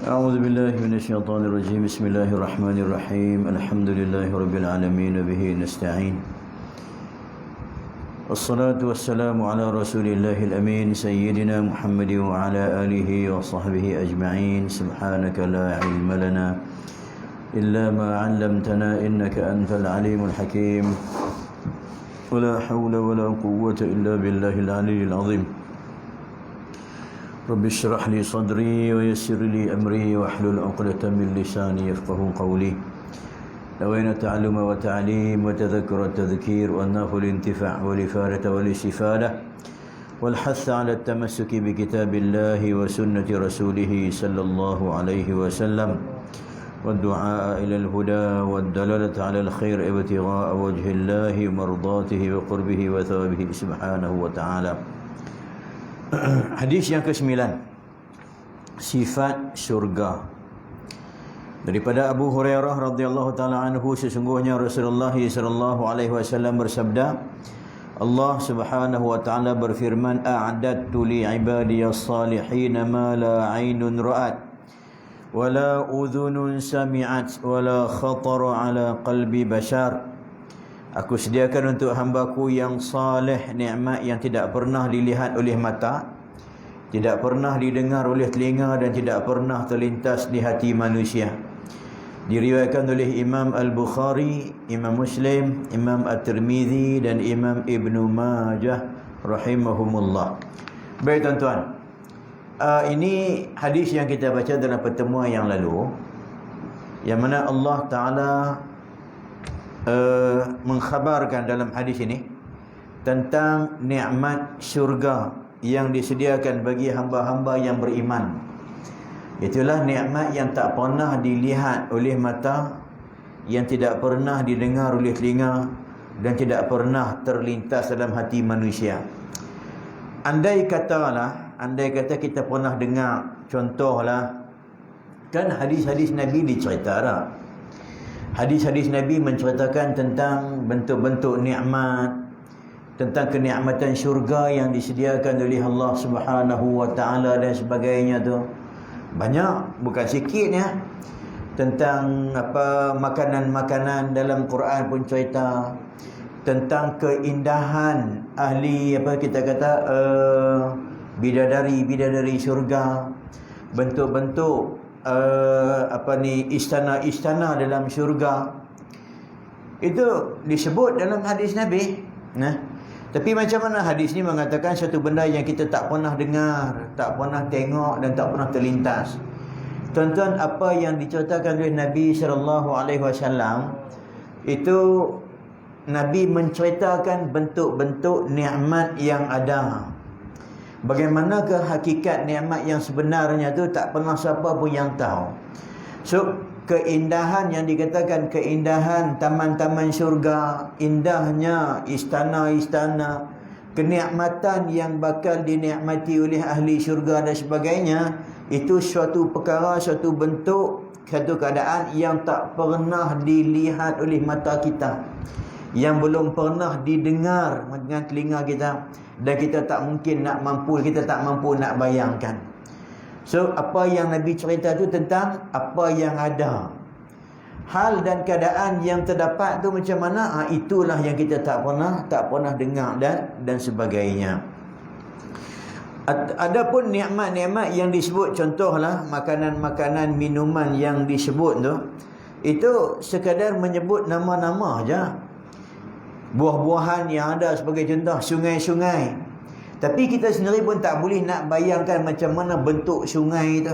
أعوذ بالله من الشيطان الرجيم. بسم الله الرحمن الرحيم. الحمد لله رب العالمين وبه نستعين. والصلاة والسلام على رسول الله الأمين سيدنا محمد وعلى آله وصحبه أجمعين. سبحانك لا علم لنا إلا ما علمتنا إنك أنت العليم الحكيم. ولا حول ولا قوة إلا بالله العلي العظيم. رب اشرح لي صدري ويسر لي أمري واحلل عقدة من لساني يفقه قولي. نوينا التعلم والتعليم وتذكر التذكير والناف الانتفاع والإفادة والاستفادة والحث على التمسك بكتاب الله وسنة رسوله صلى الله عليه وسلم والدعاء إلى الهدى والدلالة على الخير ابتغاء وجه الله ومرضاته وقربه وثوابه سبحانه وتعالى. Hadis yang ke-9, sifat syurga. Daripada Abu Hurairah radhiyallahu taala anhu, sesungguhnya Rasulullah sallallahu alaihi wasallam bersabda, Allah Subhanahu wa taala berfirman, a'adadtu li ibadiyas salihin ma la 'ainun ra'at wa la udhunun sami'at wa la khatara 'ala qalbi bashar. Aku sediakan untuk hambaku yang saleh nikmat yang tidak pernah dilihat oleh mata, tidak pernah didengar oleh telinga dan tidak pernah terlintas di hati manusia. Diriwayatkan oleh Imam Al-Bukhari, Imam Muslim, Imam At-Tirmizi dan Imam Ibnu Majah rahimahumullah. Baik tuan-tuan, ini hadis yang kita baca dalam pertemuan yang lalu, yang mana Allah Ta'ala mengkhabarkan dalam hadis ini tentang nikmat syurga yang disediakan bagi hamba-hamba yang beriman. Itulah nikmat yang tak pernah dilihat oleh mata, yang tidak pernah didengar oleh telinga dan tidak pernah terlintas dalam hati manusia. Andai kata kita pernah dengar, contohlah, kan hadis-hadis Nabi diceritakan. Hadis-hadis Nabi menceritakan tentang bentuk-bentuk nikmat, tentang kenikmatan syurga yang disediakan oleh Allah Subhanahu wa taala dan sebagainya tu. Banyak, bukan sikit ya. Tentang makanan-makanan dalam Quran pun cerita tentang keindahan ahli bidadari syurga, bentuk-bentuk istana-istana dalam syurga. Itu disebut dalam hadis Nabi. Tapi macam mana hadis ni mengatakan satu benda yang kita tak pernah dengar, tak pernah tengok dan tak pernah terlintas. Tuan-tuan, apa yang diceritakan oleh Nabi sallallahu alaihi wasallam itu, Nabi menceritakan bentuk-bentuk nikmat yang ada. Bagaimanakah hakikat nikmat yang sebenarnya tu tak pernah siapa pun yang tahu. So, keindahan yang dikatakan keindahan taman-taman syurga, indahnya istana-istana, kenikmatan yang bakal dinikmati oleh ahli syurga dan sebagainya, itu suatu perkara, suatu bentuk, satu keadaan yang tak pernah dilihat oleh mata kita, yang belum pernah didengar dengan telinga kita, dan kita tak mampu nak bayangkan. So, apa yang Nabi cerita tu tentang apa yang ada. Hal dan keadaan yang terdapat tu macam mana? Itulah yang kita tak pernah dengar dan sebagainya. Adapun nikmat-nikmat yang disebut, contohlah makanan-makanan, minuman yang disebut tu, itu sekadar menyebut nama-nama aja. Buah-buahan yang ada sebagai contoh, sungai-sungai. Tapi kita sendiri pun tak boleh nak bayangkan macam mana bentuk sungai itu,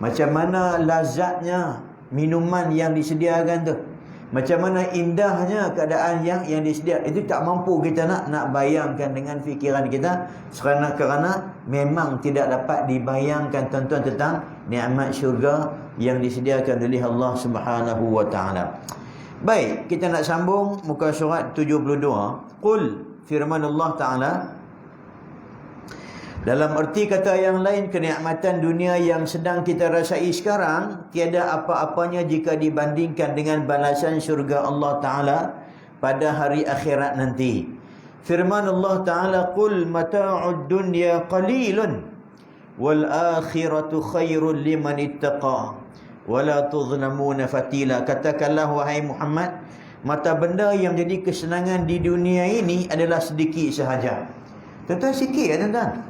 macam mana lazatnya minuman yang disediakan tu, macam mana indahnya keadaan yang disediakan. Itu tak mampu kita nak bayangkan dengan fikiran kita, kerana memang tidak dapat dibayangkan tuan-tuan tentang nikmat syurga yang disediakan oleh Allah Subhanahu wa taala. Baik, kita nak sambung muka surat 72. Qul, firman Allah Ta'ala, dalam erti kata yang lain, kenikmatan dunia yang sedang kita rasai sekarang tiada apa-apanya jika dibandingkan dengan balasan syurga Allah Ta'ala pada hari akhirat nanti. Firman Allah Ta'ala, Qul mata'ud dunya qalilun wal akhiratu khairul liman ittaqa wala tuzlamuna fatila. Katakanlah wahai Muhammad, mata benda yang menjadi kesenangan di dunia ini adalah sedikit sahaja. Tuan-tuan, sikit ya tuan-tuan.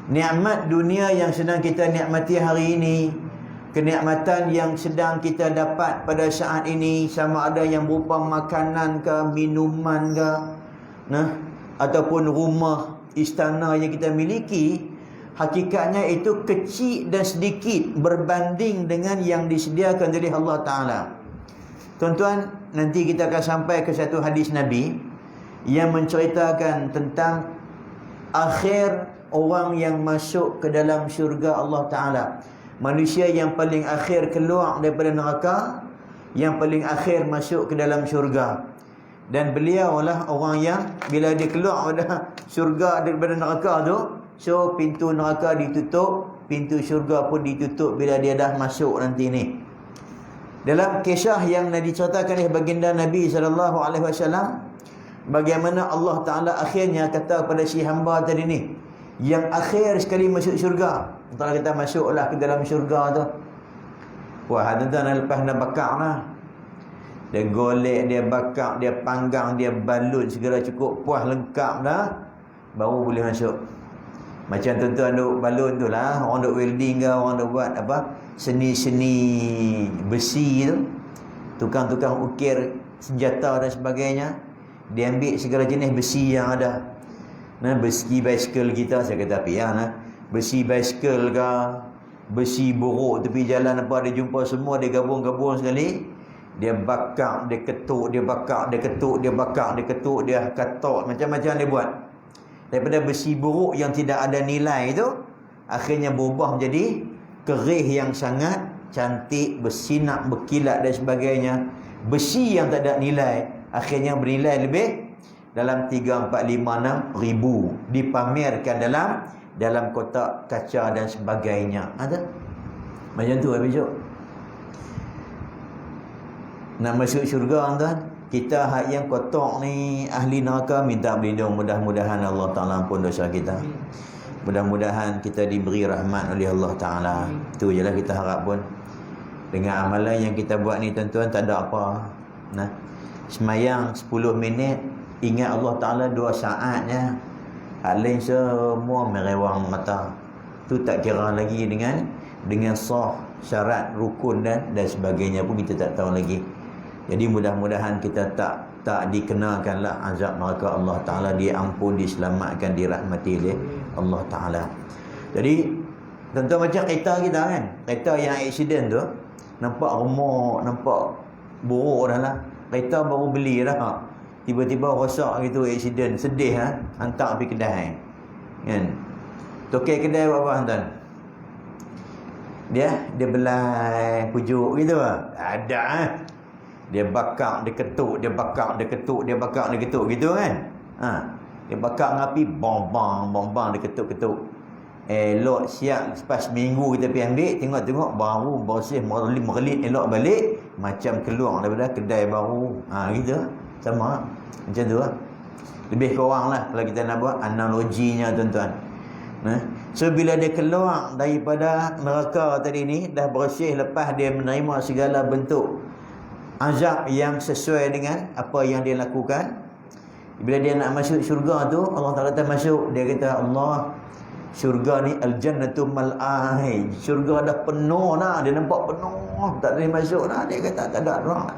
Nikmat dunia yang sedang kita nikmati hari ini, kenikmatan yang sedang kita dapat pada saat ini, sama ada yang berupa makanan ke, minuman ke, ataupun rumah, istana yang kita miliki, hakikatnya itu kecil dan sedikit berbanding dengan yang disediakan oleh Allah Ta'ala. Tuan-tuan, nanti kita akan sampai ke satu hadis Nabi yang menceritakan tentang akhir orang yang masuk ke dalam syurga Allah Ta'ala. Manusia yang paling akhir keluar daripada neraka, yang paling akhir masuk ke dalam syurga. Dan beliau lah orang yang bila dia keluar daripada syurga, daripada neraka tu, so pintu neraka ditutup, pintu syurga pun ditutup bila dia dah masuk nanti ni. Dalam kisah yang diceritakan oleh baginda Nabi SAW, bagaimana Allah Ta'ala akhirnya kata kepada si hamba tadi ni, yang akhir sekali masuk syurga. Kalau kita masuklah ke dalam syurga tu, wah, tuan-tuan, lepas dah bakar lah, dia golek, dia bakar, dia panggang, dia balut segala cukup, puas lengkap dah, baru boleh masuk. Macam tuan-tuan duk balun tu lah, orang duk welding ke, orang duk buat apa, seni-seni besi tu, tukang-tukang ukir senjata dan sebagainya, dia ambil segala jenis besi yang ada. Besi basikal kita, saya kata pian lah, besi basikal ke, besi buruk tepi jalan apa, dia jumpa semua, dia gabung-gabung sekali, dia bakar, dia ketuk, dia bakar, dia ketuk, dia bakar, dia ketuk, dia katok, macam-macam dia buat. Daripada besi buruk yang tidak ada nilai itu, akhirnya berubah menjadi kerih yang sangat cantik, bersinar, berkilat dan sebagainya. Besi yang tak ada nilai akhirnya bernilai lebih, dalam 3, 4, 5, 6 ribu, dipamerkan dalam kotak kaca dan sebagainya. Ada macam tu besok nak masuk syurga tuan. Kita hak yang kotak ni, ahli neraka, minta berlindung. Mudah-mudahan Allah Ta'ala ampun dosa kita. Mudah-mudahan kita diberi rahmat oleh Allah Ta'ala. Itu je lah kita harap pun. Dengan amalan yang kita buat ni tuan-tuan, tak ada apa. Semayang 10 minit, ingat Allah Ta'ala 2 saatnya. Hal lain semua merewang mata. Tu tak kira lagi dengan sah, syarat, rukun dan sebagainya pun kita tak tahu lagi. Jadi mudah-mudahan kita tak dikenakanlah azab neraka Allah Ta'ala, dia ampun, diselamatkan, dirahmati oleh Allah Ta'ala. Jadi tentu macam kereta kita kan, kereta yang accident tu, nampak remuk, nampak buruk dah lah, kereta baru beli dah, tiba-tiba rosak gitu, accident, sedih lah, hantar pergi kedai kan. Tokek kedai buat apa tuan? Dia belai pujuk gitu lah, ada dia bakar, dia ketuk, dia bakar, dia ketuk, dia bakar, dia ketuk gitu kan. Dia bakar dengan api, bang, dia ketuk-ketuk. Elok siap, lepas minggu kita pergi ambil, tengok-tengok baru bersih, merelit elok balik, macam keluar daripada kedai baru. Gitu sama macam tu lah. Lebih kurang lah kalau kita nak buat analoginya tuan-tuan. So bila dia keluar daripada neraka tadi ni, dah bersih, lepas dia menerima segala bentuk azab yang sesuai dengan apa yang dia lakukan, bila dia nak masuk syurga tu, Allah Ta'ala kata masuk, dia kata, Allah, syurga ni al-jannatu mal'ai, syurga dah penuh dah, dia nampak penuh, tak boleh masuk dah, dia kata tak ada orang.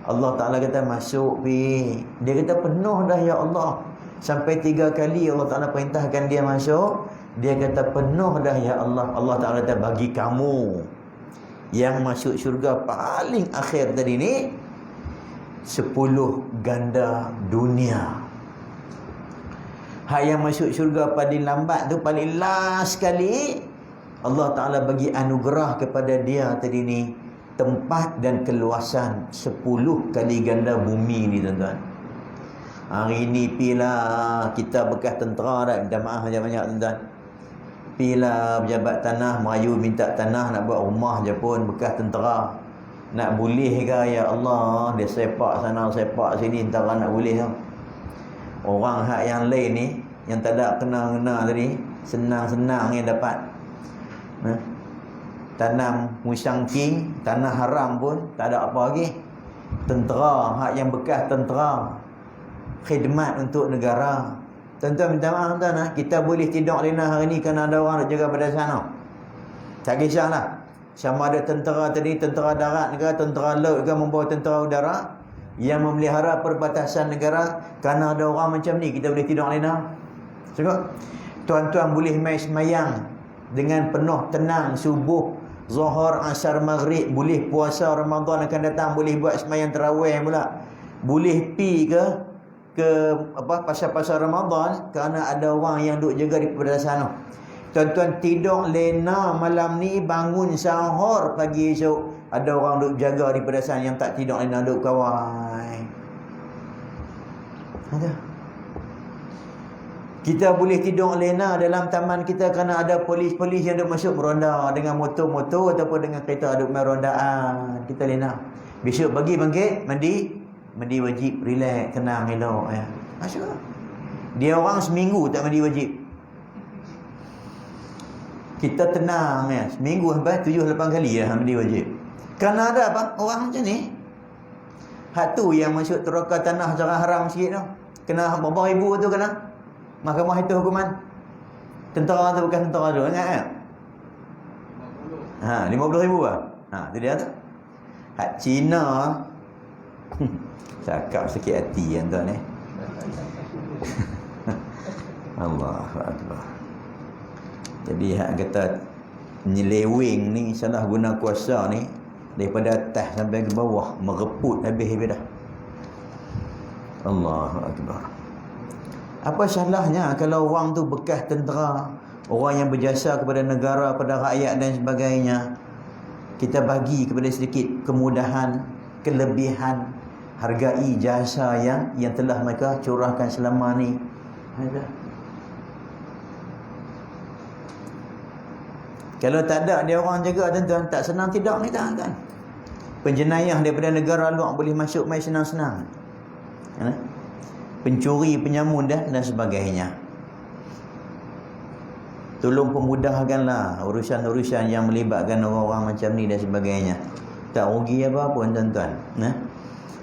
Allah Ta'ala kata masuk pi, dia kata penuh dah ya Allah, sampai 3 kali Allah Ta'ala perintahkan dia masuk, dia kata penuh dah ya Allah. Allah Ta'ala kata bagi kamu yang masuk syurga paling akhir tadi ni 10 ganda dunia. Hak yang masuk syurga paling lambat tu, paling last sekali, Allah Ta'ala bagi anugerah kepada dia tadi ni tempat dan keluasan 10 kali ganda bumi ni tuan-tuan. Hari ni pilah kita bekas tentera dah, minta maaf banyak-banyak tuan-tuan. Pilah pejabat tanah merayu minta tanah nak buat rumah je pun, bekas tentera. Nak boleh ke ya Allah, dia sepak sana sepak sini, antara nak boleh tu. Orang hak yang lain ni, yang tak ada kena-kena tadi, senang-senang yang dapat. Tanam musang king, tanah haram pun tak ada apa lagi. Tentera, hak yang bekas tentera, khidmat untuk negara. Tuan-tuan minta maaf tuan, kita boleh tidur lena hari ni kerana ada orang nak jaga pada sana. Tak kisahlah sama ada tentera tadi, tentera darat ke, tentera laut ke, membawa tentera udara yang memelihara perbatasan negara. Kerana ada orang macam ni, kita boleh tidur lena. Cukup. Tuan-tuan boleh mai semayang dengan penuh tenang, subuh, zuhur, asar, maghrib. Boleh puasa Ramadan akan datang, boleh buat semayang tarawih pula. Boleh pi ke pasal-pasal Ramadan kerana ada orang yang duk jaga di perbatasan. Tuan-tuan tidur lena malam ni, bangun sahur pagi esok, ada orang duk jaga di perbatasan yang tak tidur lena, duk kawal. Ada. Kita boleh tidur lena dalam taman kita kerana ada polis-polis yang duk masuk meronda dengan motor-motor ataupun dengan kereta duk main rondaan. Kita lena. Besok pagi bangkit, mandi wajib, relax, tenang, elok ya. Masuk. Dia orang seminggu tak mandi wajib. Kita tenang ya. Seminggu sampai 7-8 kali ya mandi wajib. Kerana ada apa? Orang macam ni. Hak tu yang masuk teroka tanah secara haram sikit tu. Kena berapa ribu tu kena. Mahkamah itu hukuman. Tentera tu bukan tentera tu, ingat kan? 50,000 lah. Tu dia tu. Hak Cina cakap sakit hati tuan ni. Allahu Akbar. Jadi hak kata nyeleweng ni, salah guna kuasa ni, daripada atas sampai ke bawah mereput habis dah. Allahu Akbar. Apa salahnya kalau orang tu bekas tentera, orang yang berjasa kepada negara, pada rakyat dan sebagainya, kita bagi kepada sedikit kemudahan, kelebihan, hargai jasa yang telah mereka curahkan selama ni. Ada. Kalau tak ada dia orang jaga tuan-tuan, tak senang tidur ni kan. Penjenayah daripada negara luar boleh masuk mai senang-senang. Pencuri, penyamun dan sebagainya. Tolong pemudahkanlah urusan-urusan yang melibatkan orang-orang macam ni dan sebagainya. Tak rugi apa pun tuan-tuan.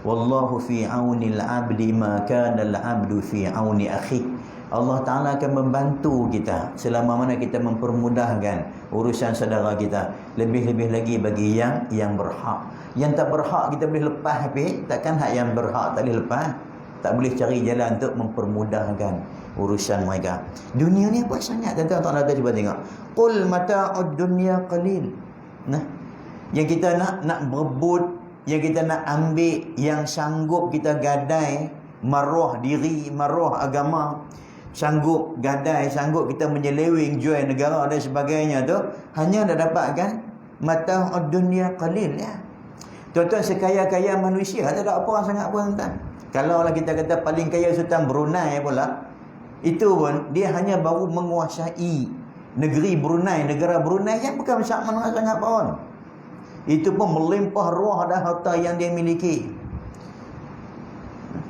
Wallahu fi aunil abdi ma kana al-abdu fi auni akhi. Allah Ta'ala akan membantu kita selama mana kita mempermudahkan urusan saudara kita. Lebih-lebih lagi bagi yang berhak. Yang tak berhak kita boleh lepas habis. Takkan hak yang berhak tak boleh lepas. Tak boleh cari jalan untuk mempermudahkan urusan mereka. Dunia ni apa sangat tuan-tuan? Tak ada cuba tengok. Qul mata'ud dunya qalil. Yang kita nak berebut, yang kita nak ambil, yang sanggup kita gadai maruah diri, maruah agama, sanggup gadai, sanggup kita menyeleweng jual negara dan sebagainya tu, hanya dah dapatkan mata'ud dunya qalil ya. Tuan-tuan, sekaya-kaya manusia tak ada apa sangat pun tuan. Kalau lah kita kata paling kaya Sultan Brunei pula, itu pun dia hanya baru menguasai negeri Brunei, negara Brunei yang bukan sangat pun. Itu pun melimpah ruah dan harta yang dia miliki.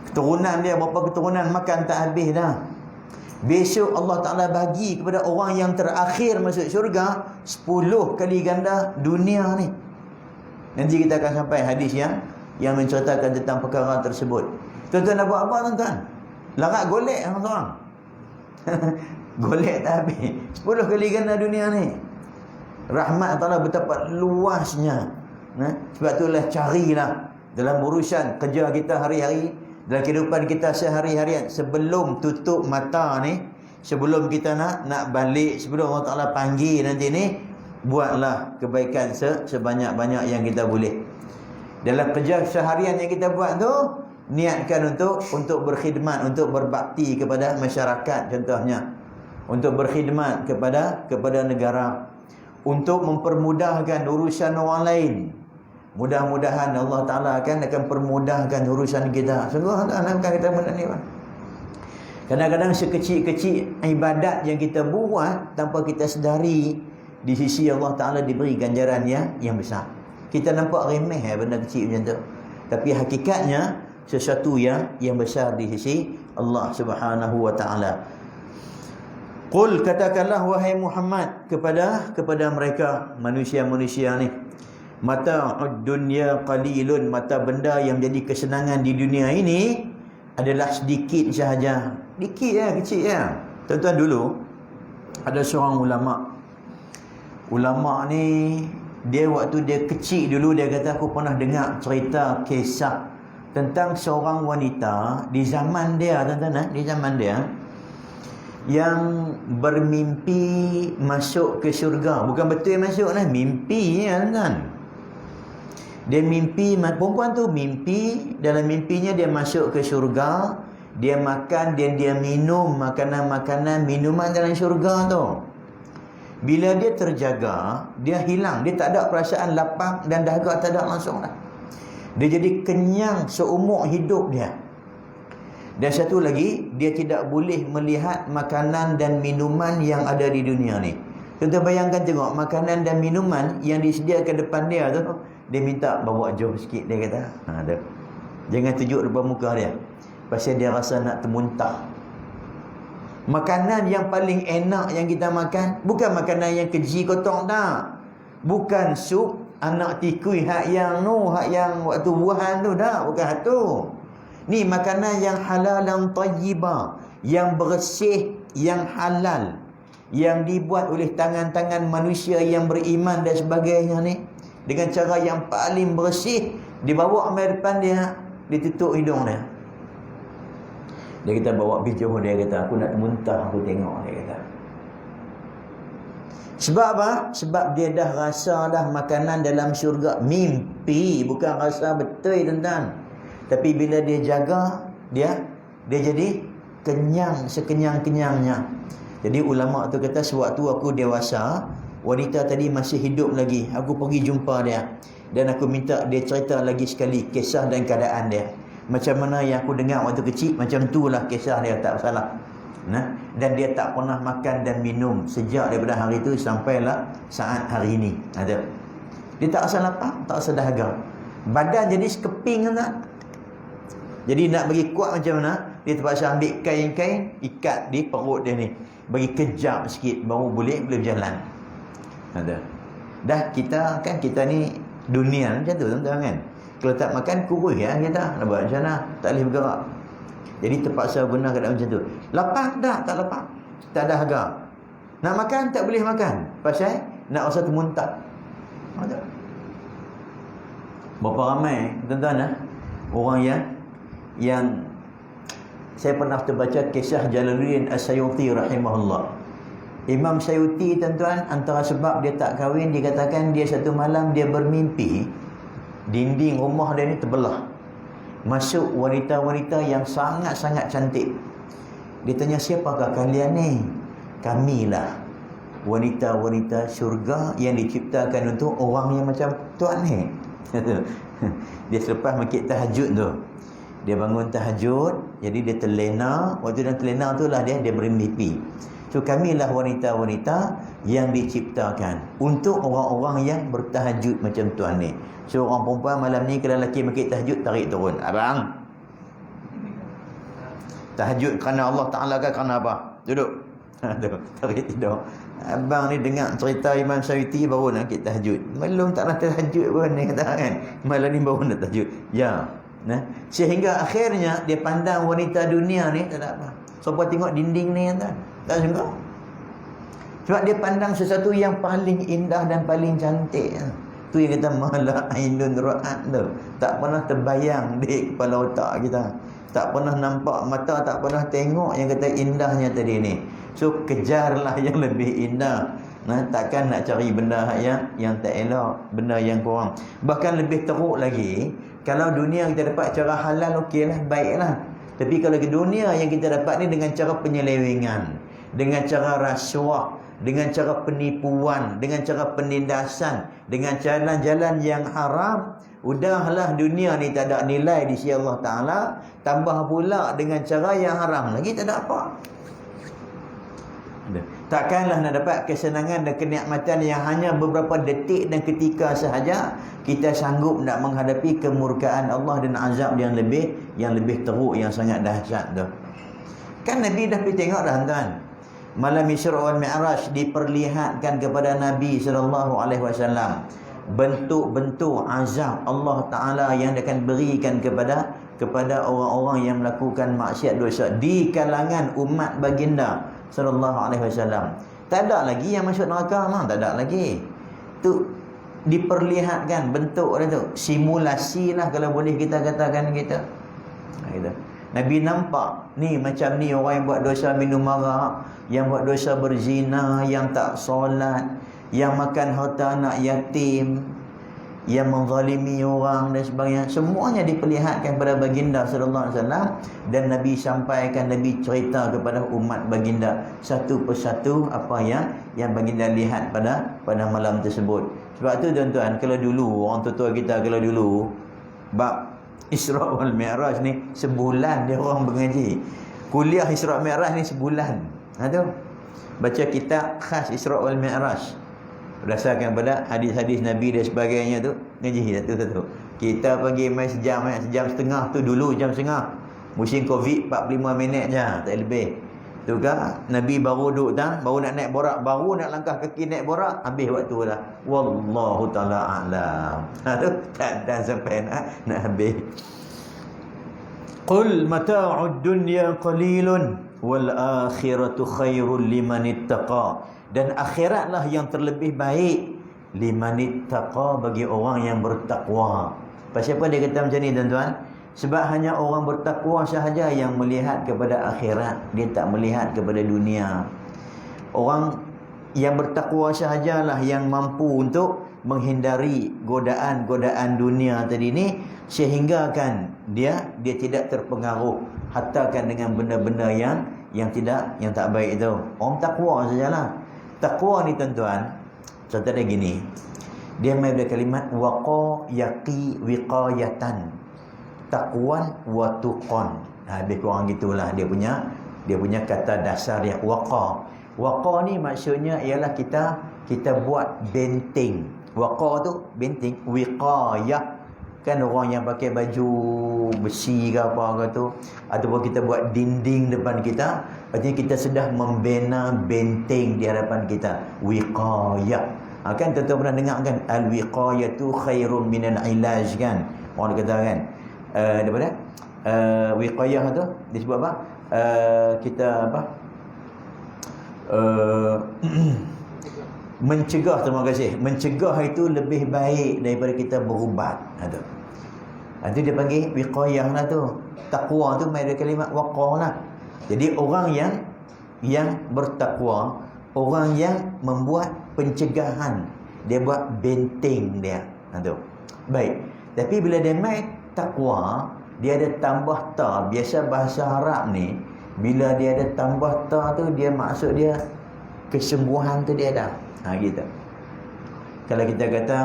Keturunan dia, berapa keturunan makan tak habis dah. Besok Allah Ta'ala bagi kepada orang yang terakhir masuk syurga 10 kali ganda dunia ni. Nanti kita akan sampai hadis yang menceritakan tentang perkara tersebut. Tuan-tuan nak buat apa tuan-tuan? Larat golek orang-orang. Golek tak habis. 10 kali ganda dunia ni. Rahmat Allah betapa luasnya. Sebab itulah carilah dalam urusan kerja kita hari-hari, dalam kehidupan kita sehari-harian, sebelum tutup mata ni, sebelum kita nak balik, sebelum Allah Ta'ala panggil nanti ni, buatlah kebaikan sebanyak-banyak yang kita boleh. Dalam kerja seharian yang kita buat tu, niatkan untuk berkhidmat, untuk berbakti kepada masyarakat contohnya, untuk berkhidmat kepada negara, untuk mempermudahkan urusan orang lain. Mudah-mudahan Allah Ta'ala akan permudahkan urusan kita. Sungguh anak kita benda ni. Kadang-kadang sekecil-kecil ibadat yang kita buat tanpa kita sedari, di sisi Allah Ta'ala diberi ganjaran yang besar. Kita nampak remeh benda kecil macam tu, tapi hakikatnya sesuatu yang besar di sisi Allah Subhanahu wa Ta'ala. Qul, katakanlah wahai Muhammad kepada mereka manusia-manusia ni, mata'ud dunya qalilun, mata benda yang jadi kesenangan di dunia ini adalah sedikit sahaja. Dikit ya, kecil ya. Tuan-tuan, dulu ada seorang ulama ni, dia waktu dia kecil dulu, dia kata aku pernah dengar cerita kisah tentang seorang wanita di zaman dia, tuan-tuan, di zaman dia, yang bermimpi masuk ke syurga. Bukan betul yang masuk lah, mimpi ya, tuan. Dia mimpi, perempuan tu mimpi, dalam mimpinya dia masuk ke syurga, dia makan dan dia minum makanan-makanan, minuman dalam syurga tu. Bila dia terjaga, dia hilang, dia tak ada perasaan lapar dan dahaga, tak ada langsung dah. Dia jadi kenyang seumur hidup dia. Dan satu lagi, dia tidak boleh melihat makanan dan minuman yang ada di dunia ni. Tuan-tuan bayangkan tengok, makanan dan minuman yang disediakan depan dia tu, dia minta bawa jauh sikit, dia kata. Ada. Jangan tunjuk depan muka dia. Pasal dia rasa nak termuntah. Makanan yang paling enak yang kita makan, bukan makanan yang keji kotor dah. Bukan sup anak tikui hak yang waktu Wuhan tu dah, bukan tu. Ni makanan yang halal dan tayyibah, yang bersih, yang halal, yang dibuat oleh tangan-tangan manusia yang beriman dan sebagainya ni, dengan cara yang paling bersih, dibawa ambil depan dia, ditutup hidung dia. Dia kata bawa bijauh, dia kata aku nak muntah aku tengok, dia kata. Sebab apa? Sebab dia dah rasa dah makanan dalam syurga. Mimpi, bukan rasa betul, tuan-tuan. Tapi bila dia jaga, dia jadi kenyang sekenyang-kenyangnya. Jadi ulama tu kata, sewaktu aku dewasa, wanita tadi masih hidup lagi, aku pergi jumpa dia dan aku minta dia cerita lagi sekali kisah dan keadaan dia. Macam mana yang aku dengar waktu kecil, macam itulah kisah dia, tak salah. Nah, dan dia tak pernah makan dan minum sejak daripada hari itu sampailah saat hari ini. Ada. Dia tak rasa lapar, tak rasa dahaga. Badan jadi sekeping, tak? Jadi nak bagi kuat macam mana? Dia terpaksa ambil kain-kain, ikat di perut dia ni. Bagi kejap sikit, baru boleh berjalan. Ada. Dah kita ni dunia macam tu, tuan-tuan kan. Kalau tak makan, kurus ya kita. Nak buat macam mana? Tak boleh bergerak. Jadi terpaksa guna keadaan macam tu. Lapar? Dah, tak lapar. Tak ada harga. Nak makan, tak boleh makan. Pasal nak rasa termuntah. Ada. Berapa ramai, tuan-tuan, orang yang saya pernah terbaca kisah Jalaluddin As-Sayuti rahimahullah. Imam Sayuti, tuan-tuan, antara sebab dia tak kahwin, dikatakan dia satu malam dia bermimpi dinding rumah dia ni terbelah. Masuk wanita-wanita yang sangat-sangat cantik. Dia tanya, siapakah kalian ni? Kamilah wanita-wanita syurga yang diciptakan untuk orang yang macam tuan ni. Dia selepas makit tahajud tu, dia bangun tahajud, jadi dia terlena. Waktu dia terlena tu lah dia bermimpi. So kamilah wanita-wanita yang diciptakan untuk orang-orang yang bertahajud macam tuan ni. So orang perempuan malam ni kalau lelaki makit tahajud, tarik turun. Abang, tahajud kerana Allah Ta'ala ke kerana apa? Duduk. Tarik tidur. Abang ni dengar cerita Imam Sayuti baru nak makit tahajud. Belum tak nak tahajud pun ni kata kan. Malam ni baru nak tahajud. Ya. Nah, sehingga akhirnya dia pandang wanita dunia ni tak ada apa. Siapa tengok dinding ni kan? Tak suka. Sebab dia pandang sesuatu yang paling indah dan paling cantik. Tu yang kata mala ainun ra'at tu. Tak pernah terbayang di kepala otak kita. Tak pernah nampak mata, tak pernah tengok yang kata indahnya tadi ni. So kejarlah yang lebih indah. Nah, takkan nak cari benda yang tak elok, benda yang kurang. Bahkan lebih teruk lagi, kalau dunia kita dapat cara halal, okeylah, baiklah. Tapi kalau ke dunia yang kita dapat ni dengan cara penyelewengan, dengan cara rasuah, dengan cara penipuan, dengan cara penindasan, dengan jalan-jalan yang haram, udahlah dunia ni tak ada nilai di sisi Allah Ta'ala. Tambah pula dengan cara yang haram lagi, tak ada apa. Takkanlah nak dapat kesenangan dan kenikmatan yang hanya beberapa detik dan ketika sahaja, kita sanggup nak menghadapi kemurkaan Allah dan azab yang lebih teruk, yang sangat dahsyat tu. Kan Nabi dah pergi tengok dah, tuan. malam Isra wal Mi'raj diperlihatkan kepada Nabi sallallahu alaihi wasallam bentuk-bentuk azab Allah Taala yang akan berikan kepada orang-orang yang melakukan maksiat dosa di kalangan umat baginda sallallahu alaihi wasallam. Tak ada lagi yang masuk neraka, tak ada lagi. Tu diperlihatkan bentuk dia tu. Simulasi lah kalau boleh kita katakan kita. Gitu. Nabi nampak ni macam ni orang yang buat dosa minum arak, yang buat dosa berzina, yang tak solat, yang makan harta anak yatim, yang menzalimi orang dan sebagainya. Semuanya diperlihatkan kepada baginda sallallahu alaihi wasallam dan Nabi sampaikan, Nabi cerita kepada umat baginda satu persatu apa yang baginda lihat pada malam tersebut. Sebab tu tuan-tuan, kalau dulu orang tua kita kalau dulu bab Isra wal Mi'raj ni sebulan dia orang mengaji. Kuliah Isra Mi'raj ni sebulan. Tu. Baca kitab khas Isra wal Mi'raj. Berdasarkan pada hadis-hadis Nabi dan sebagainya tu, ngaji satu-satu. Kita pergi main sejam setengah tu dulu, jam setengah. Musim Covid 45 minit je, tak lebih. Tu kan Nabi baru duduk baru nak naik borak, baru nak langkah kaki naik borak, habis waktu dah. Wallahu taala a'lam. Tu tak dan sampai nak habis. Qul mata'ud dunya qalilun wal akhiratu khairul liman ittaqa. Dan akhiratlah yang terlebih baik liman ittaqa, bagi orang yang bertakwa. Pasal apa dia kata macam ni tuan-tuan? Sebab hanya orang bertakwa sahaja yang melihat kepada akhirat, dia tak melihat kepada dunia. Orang yang bertakwa sahajalah yang mampu untuk menghindari godaan-godaan dunia tadi ni, sehingga kan dia tidak terpengaruh hattakan dengan benda-benda yang tak baik itu. Orang takwa sajalah. Takwa ni tuan-tuan, contoh dia gini. Dia main dari kalimat waqa yaqi wiqayatan. Taqwan wa tuqan. Lebih kurang gitulah dia punya kata dasar yang waqa. Waqa ni maksudnya ialah kita buat benteng. Waqa tu benteng, wiqayah kan orang yang pakai baju besi ke apa ke tu, ataupun kita buat dinding depan kita, artinya kita sudah membina benteng di hadapan kita. Wiqayah. Kan tuan-tuan pernah dengar kan al-wiqayatu khairun minal ilaj kan. Orang kata kan daripada wiqayah tu disebut apa? Kita apa? Mencegah, terima kasih. Mencegah itu lebih baik daripada kita berubat. Itu dia panggil wiqayah lah tu. Takwa tu main dari kalimat waqa lah. Jadi orang yang bertakwa, orang yang membuat pencegahan, dia buat benteng dia. Baik. Tapi bila dia main takwa, dia ada tambah ta. Biasa bahasa Arab ni, bila dia ada tambah ta tu, dia maksud dia kesungguhan tu dia ada. Gitu. Kalau kita kata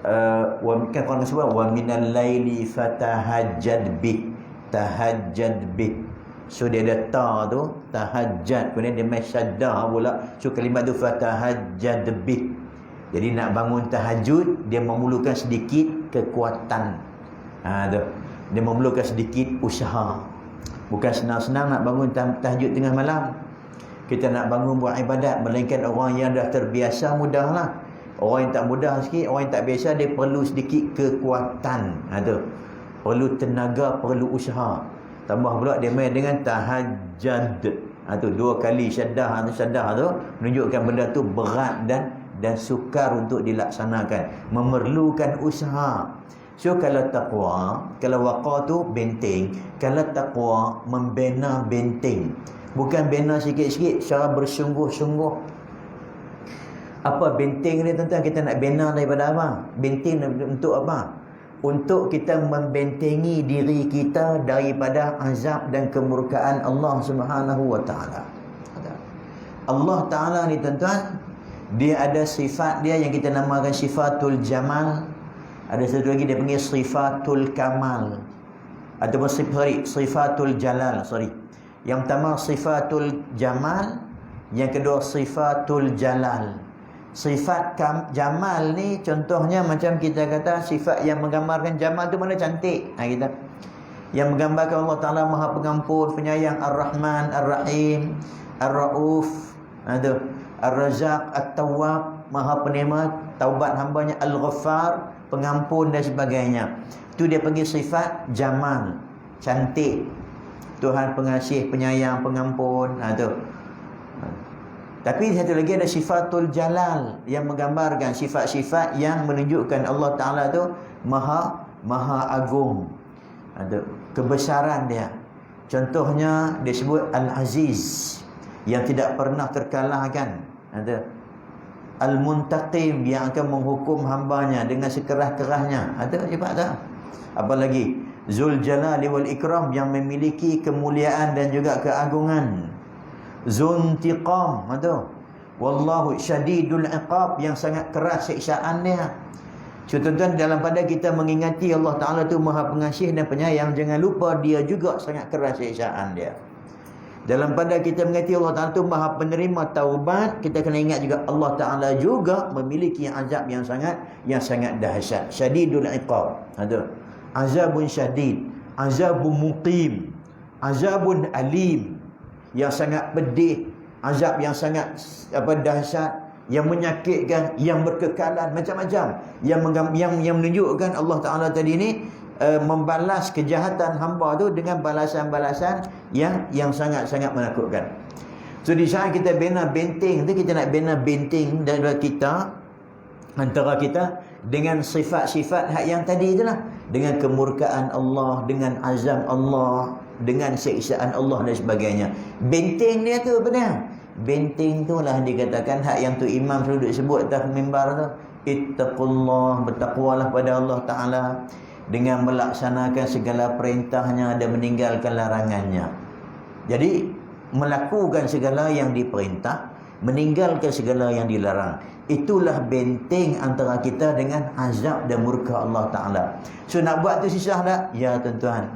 kan orang sebut wa minal laili fatahajjad bih, tahajjad bih. So dia ada ta tu tahajjad, kemudian dia mai syaddah pula. So kalimat tu fatahajjad bih. Jadi nak bangun tahajud, dia memerlukan sedikit kekuatan. Tu. Dia memerlukan sedikit usaha. Bukan senang-senang nak bangun tahajud tengah malam. Kita nak bangun buat ibadat, melainkan orang yang dah terbiasa mudahlah. Orang yang tak mudah sikit, orang yang tak biasa, dia perlu sedikit kekuatan. Tu. Perlu tenaga, perlu usaha. Tambah pula dia main dengan tahajjud. Tu dua kali syaddah tu menunjukkan benda tu berat dan sukar untuk dilaksanakan, memerlukan usaha. So kalau takwa, kalau waqa tu benteng, kalau takwa membina benteng. Bukan bina sikit-sikit, secara bersungguh-sungguh. Apa benteng ni tuan-tuan? Kita nak bina daripada apa? Benteng untuk apa? Untuk kita membentengi diri kita daripada azab dan kemurkaan Allah Subhanahu wa taala. Allah Taala ni tuan-tuan, dia ada sifat dia yang kita namakan sifatul jamal. Ada satu lagi dia panggil sifatul kamal. Ataupun sifatul jalal, Yang pertama sifatul jamal, yang kedua sifatul jalal. Sifat jamal ni contohnya macam kita kata sifat yang menggambarkan jamal tu mana cantik. Kita yang menggambarkan Allah Taala Maha Pengampun, Penyayang, Ar-Rahman, Ar-Rahim, Ar-Rauf, Tu Ar-Razzaq, At-Tawwab, Maha penerima taubat hambanya, Al-Ghaffar, pengampun dan sebagainya. Itu dia panggil sifat Jamal, cantik. Tuhan pengasih, penyayang, pengampun. Tu. Tapi satu lagi ada sifatul Jalal yang menggambarkan sifat-sifat yang menunjukkan Allah Ta'ala tu Maha Agung. Ada kebesaran dia. Contohnya dia sebut Al-Aziz, yang tidak pernah terkalahkan. Ada Al-Muntaqim, yang akan menghukum hambanya dengan sekerah-kerahnya. Ada sifat tak? Apa lagi? Zul Jalali wal Ikram, yang memiliki kemuliaan dan juga keagungan. Zuntiqam, ada. Wallahu syadidul iqab, yang sangat keras siksaan dia. So, tuan-tuan, dalam pada kita mengingati Allah Ta'ala tu Maha Pengasih dan Penyayang, jangan lupa dia juga sangat keras siksaan dia. Dalam pada kita mengingati Allah Ta'ala tu Maha Penerima Taubat, kita kena ingat juga Allah Ta'ala juga memiliki azab yang sangat dahsyat. Syadidul iqab. Ada azabun syadid, azabun muqim, azabun alim, yang sangat pedih, azab yang sangat dahsyat, yang menyakitkan, yang berkekalan, macam-macam yang menunjukkan Allah Ta'ala tadi ni membalas kejahatan hamba tu dengan balasan-balasan yang sangat-sangat menakutkan. So di saat kita bina benteng tu, kita nak bina benteng dalam kita, antara kita dengan sifat-sifat yang tadi itulah, dengan kemurkaan Allah, dengan azab Allah, dengan siksaan Allah dan sebagainya. Benteng dia tu apa dia? Benteng tu lah dikatakan hak yang tu imam selalu duk sebut atas mimbar tu, ittaqullah, bertakwalah pada Allah Ta'ala dengan melaksanakan segala perintahnya dan meninggalkan larangannya. Jadi melakukan segala yang diperintah, meninggalkan segala yang dilarang. Itulah benteng antara kita dengan azab dan murka Allah Ta'ala. So nak buat tu susah tak? Ya tuan-tuan,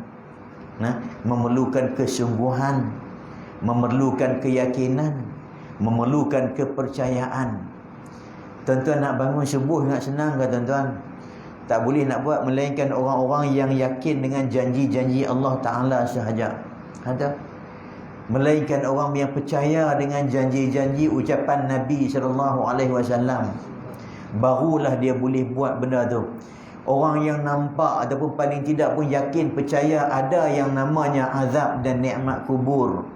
memerlukan kesungguhan, memerlukan keyakinan, memerlukan kepercayaan. Tuan-tuan nak bangun subuh nak senang ke tuan-tuan? Tak boleh nak buat melainkan orang-orang yang yakin dengan janji-janji Allah Ta'ala sahaja. Ada melainkan orang yang percaya dengan janji-janji ucapan Nabi SAW, barulah dia boleh buat benda tu. Orang yang nampak ataupun paling tidak pun yakin, percaya ada yang namanya azab dan nikmat kubur,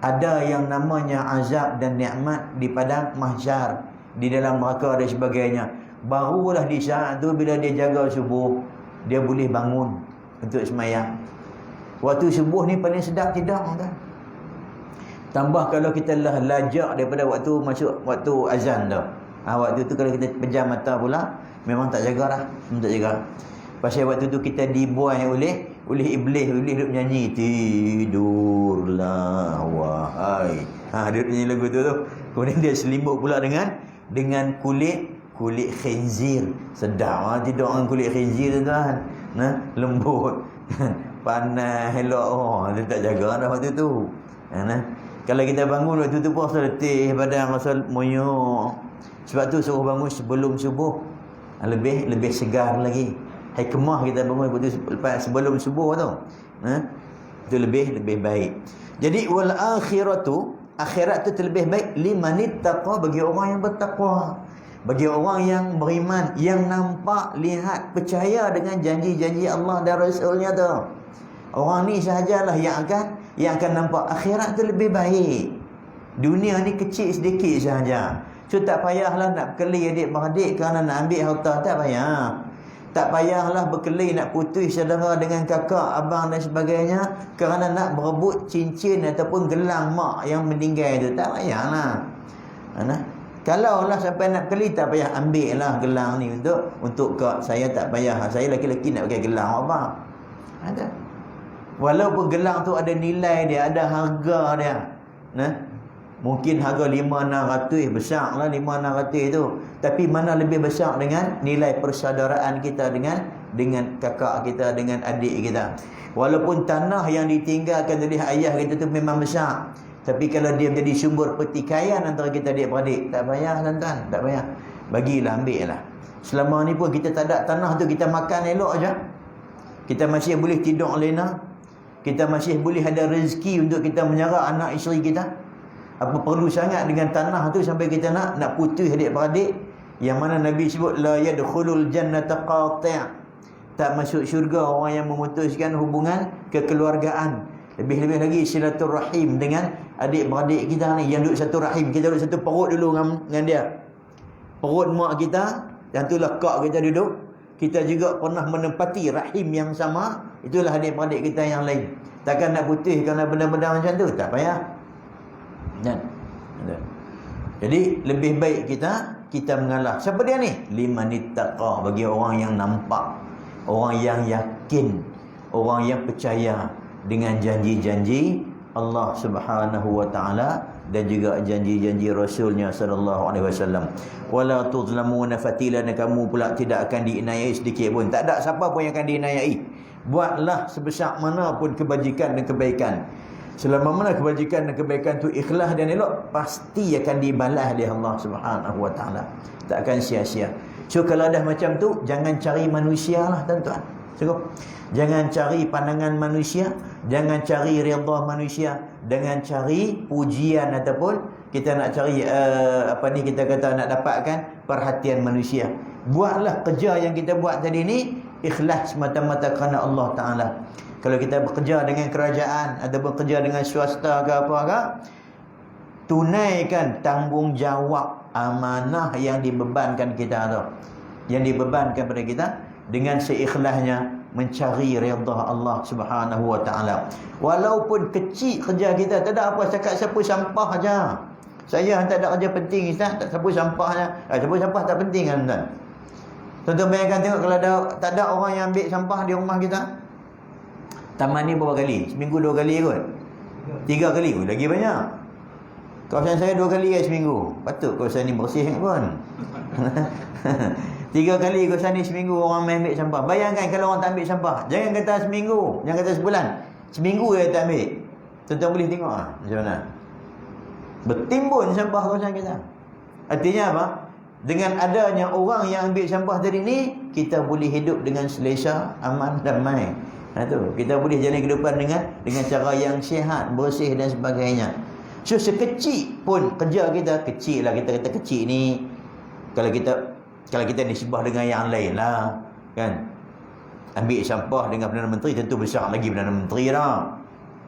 ada yang namanya azab dan nikmat di padang mahsyar, di dalam neraka dan sebagainya, barulah di saat tu bila dia jaga subuh, dia boleh bangun untuk semayang. Waktu subuh ni paling sedap tidak kan? Tambah kalau kita lah lajak daripada waktu masuk waktu azan tu. Waktu tu kalau kita pejam mata pula, memang tak jaga dah. Tak jaga. Pasal waktu tu kita dibuai oleh iblis. Iblis duk menyanyi, tidurlah wahai. Dia nyanyi lagu tu. Kemudian dia selimut pula dengan kulit khinzir. Sedap tidur dengan kulit khinzir tu kan. Lembut. Panas elok. Dia tak jaga dah waktu tu. Kalau kita bangun waktu tu pun rasa letih badan, rasa moyok. Sebab tu suruh bangun sebelum subuh, lebih segar lagi. Hikmah kita bangun waktu lepas sebelum subuh tu. Itu lebih baik. Jadi wal akhiratu, akhirat tu terlebih baik limanittaqa, bagi orang yang bertakwa, bagi orang yang beriman, yang nampak, lihat, percaya dengan janji-janji Allah dan Rasulnya tu. Orang ni sahajalah yang akan nampak akhirat tu lebih baik. Dunia ni kecil sedikit sahaja. So tak payahlah nak berkelahi adik-beradik kerana nak ambil harta, tak payah. Tak payahlah berkelahi nak putus saudara dengan kakak, abang dan sebagainya kerana nak berebut cincin ataupun gelang mak yang meninggal tu. Tak payahlah. Kalau lah sampai nak berkelahi, tak payah ambil lah gelang ni untuk kak saya, tak payah. Saya laki-laki nak pakai gelang apa? Ada. Walaupun gelang tu ada nilai dia, ada harga dia. Mungkin harga 5-600, besar lah 5-600 tu. Tapi mana lebih besar dengan nilai persaudaraan kita dengan kakak kita, dengan adik kita. Walaupun tanah yang ditinggalkan oleh ayah kita tu memang besar, tapi kalau dia menjadi sumber pertikaian antara kita adik-beradik, tak payah tuan-tuan, tak payah. Bagilah, ambil lah. Selama ni pun kita tak ada tanah tu, kita makan elok aja. Kita masih boleh tidur lena. Kita masih boleh ada rezeki untuk kita menyara anak isteri kita. Apa perlu sangat dengan tanah tu sampai kita nak putih adik-beradik? Yang mana Nabi sebut la yadkhulul jannata qati'. Tak masuk syurga orang yang memutuskan hubungan kekeluargaan. Lebih-lebih lagi silaturahim dengan adik-beradik kita ni yang duduk satu rahim. Kita duduk satu perut dulu dengan dia. Perut mak kita, yang itulah kak kita duduk. Kita juga pernah menempati rahim yang sama. Itulah adik-beradik kita yang lain. Takkan nak putih kerana benda-benda macam tu, tak payah. Dan jadi lebih baik kita mengalah. Siapa dia ni? Limanittaqa, bagi orang yang nampak, orang yang yakin, orang yang percaya dengan janji-janji Allah Subhanahu wa taala dan juga janji-janji Rasulnya sallallahu alaihi wasallam. Wala tuzlamuna fatila, dan kamu pula tidak akan diinayai sedikit pun. Tak ada siapa pun yang akan diinayai. Buatlah sebesar mana pun kebajikan dan kebaikan. Selama mana kebajikan dan kebaikan tu ikhlas dan elok, pasti akan dibalas oleh Allah Subhanahu wa taala. Tak akan sia-sia. So kalau dah macam tu, jangan cari manusia lah tuan-tuan. Cukup. Jangan cari pandangan manusia, jangan cari redha manusia, jangan cari pujian ataupun kita nak cari kita kata nak dapatkan perhatian manusia. Buatlah kerja yang kita buat tadi ni ikhlas semata-mata kerana Allah Taala. Kalau kita bekerja dengan kerajaan ataupun bekerja dengan swasta ke apa ke, tunaikan tanggungjawab amanah yang dibebankan kita tu, yang dibebankan pada kita dengan seikhlasnya mencari redha Allah Subhanahu wa taala. Walaupun kecil kerja kita, tak ada apa, cakap sapu sampah aja. Saya tak ada kerja penting Ustaz, tak sapu sampah aja. Sapu sampah tak penting kan tuan. Tuan-tuan bayangkan tengok kalau tak ada orang yang ambil sampah di rumah kita. Taman ni berapa kali? Seminggu 2 kali kot. 3 kali kot, lagi banyak. Kawasan saya 2 kali seminggu. Patut kawasan ni bersih pun. 3 kali kawasan ni seminggu orang main ambil sampah. Bayangkan kalau orang tak ambil sampah. Jangan kata seminggu, jangan kata sebulan. Seminggu dia tak ambil. Tuan-tuan boleh tengok macam mana. Bertimbun sampah kawasan kita. Artinya apa? Dengan adanya orang yang ambil sampah tadi ni, kita boleh hidup dengan selesa, aman, damai. Kita boleh jalan kehidupan dengan cara yang sihat, bersih dan sebagainya. So sekecil pun kerja kita, kecil lah kita kata kecil ni. Kalau kita nisbah dengan yang lain lah, kan? Ambil sampah dengan Perdana Menteri tentu besar lagi Perdana Menteri lah,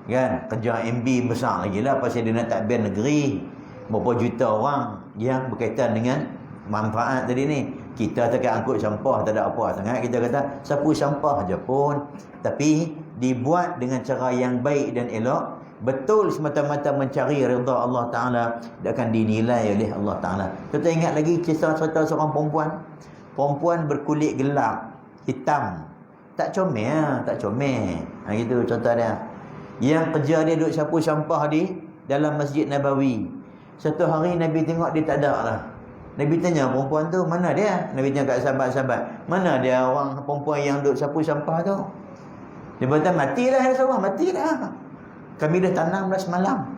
kan? Kerja MB besar lagi lah, pasal dia nak tadbir negeri. Berapa juta orang yang berkaitan dengan manfaat tadi ni. Kita takkan angkut sampah, tak ada apa sangat. Kita kata sapu sampah je pun, tapi dibuat dengan cara yang baik dan elok, betul semata-mata mencari redha Allah Ta'ala, dia akan dinilai oleh Allah Ta'ala. Kita ingat lagi kisah cerita seorang perempuan berkulit gelap, hitam, tak comel, gitu contoh dia. Yang kerja dia duduk sapu sampah di dalam Masjid Nabawi. Satu hari Nabi tengok dia tak ada lah. Nabi tanya perempuan tu, mana dia? Nabi tanya kat sahabat-sahabat, mana dia orang perempuan yang duduk sapu sampah tu? Dia kata, matilah ya Rasulullah, matilah. Kami dah tanam dah semalam.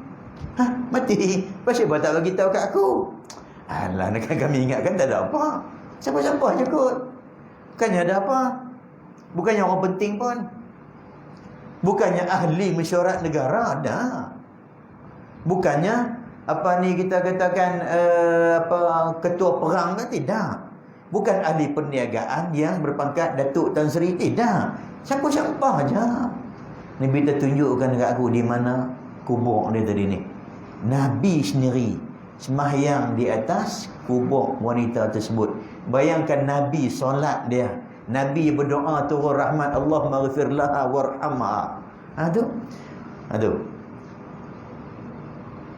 Mati? Pasal apa tak bagi tahu kat aku? Alah, kan kami ingatkan tak ada apa. Sapu-sampah je kot. Bukannya ada apa. Bukannya orang penting pun. Bukannya ahli mesyuarat negara ada. Bukannya kita katakan ketua perang kan, tidak. Bukan ahli perniagaan yang berpangkat Datuk Tan Sri, tidak. Sapu-sampah aja. Nabi tunjukkan dekat aku di mana kubur dia tadi ni. Nabi sendiri sembahyang di atas kubur wanita tersebut. Bayangkan Nabi solat dia. Nabi berdoa turun rahmat, Allahumma ghfir laha warhamha. Aduh.